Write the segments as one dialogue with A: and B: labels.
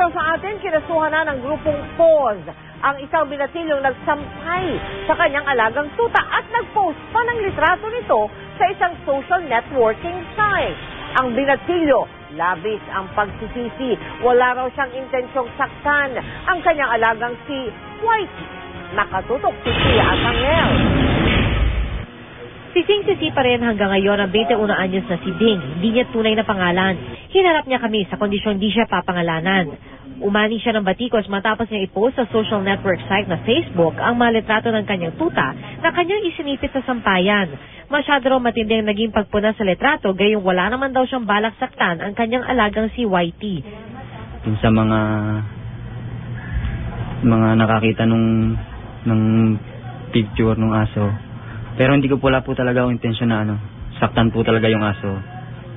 A: Ibalita sa atin, kinasuhan na ng grupong PAWS ang isang binatilyong nagsampay sa kanyang alagang tuta at nagpost pa ng litrato nito sa isang social networking site. Ang binatilyo, labis ang pagsisisi. Wala raw siyang intensyong saktan ang kanyang alagang si Whitey. Nakatutok si Tia at Angel. Sising-sisi pa rin hanggang ngayon ang 21 anyos na si Ding. Hindi niya tunay na pangalan. Hinarap niya kami sa kondisyong di siya papangalanan. Umani siya ng batikos matapos niya i-post sa social network site na Facebook ang mga litrato ng kanyang tuta na kanyang isinipit sa sampayan. Masyado raw matindi ang naging pagpuna sa litrato gayong wala naman daw siyang balak saktan ang kanyang alagang si Whitey.
B: Yung sa mga nakakita ng picture ng aso. Pero hindi ko pala po talaga ang intensyon na saktan po talaga yung aso.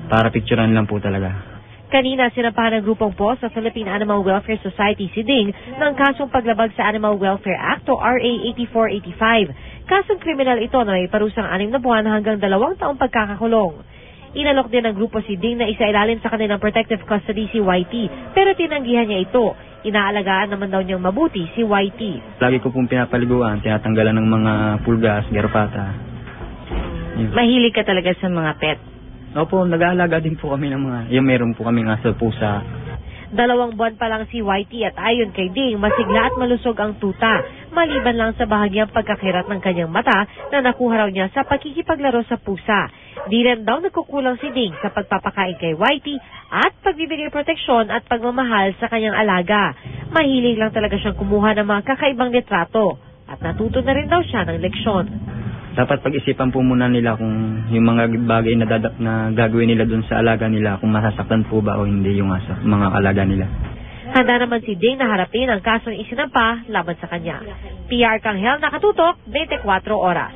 B: Para picturean lang po talaga.
A: Kanina, sinampahan ng grupong PAWS sa Philippine Animal Welfare Society si Ding ng kasong paglabag sa Animal Welfare Act o RA 8485. Kasong kriminal ito na may parusang 6 na buwan hanggang 2 taong pagkakakulong. Inalok din ng grupo si Ding na isailalim sa kanilang protective custody si Whitey, pero tinanggihan niya ito. Inaalagaan naman daw niyang mabuti si Whitey.
B: Lagi ko pong pinapaliguan, tinatanggalan ng mga pulgas, garapata.
A: Mahilig ka talaga sa mga pet?
B: Opo, nag-aalaga din po kami ng mga, yung meron po kaming aso, pusa.
A: 2 buwan pa lang si Whitey at ayon kay Ding, masigla at malusog ang tuta. Maliban lang sa bahagyang pagkakirat ng kanyang mata na nakuha raw niya sa pagkikipaglaro sa pusa. Di rin daw nagkukulang si Ding sa pagpapakain kay Whitey at pagbibigay proteksyon at pagmamahal sa kanyang alaga. Mahilig lang talaga siyang kumuha ng mga kakaibang litrato at natuto na rin daw siya ng leksyon.
B: Dapat pag-isipan po muna nila kung yung mga bagay na gagawin nila dun sa alaga nila, kung masasaktan po ba o hindi yung aso, mga alaga nila.
A: Handa naman si Ding na harapin ang kasong isinampa laban sa kanya. PR Kanghel, nakatutok, 24 oras.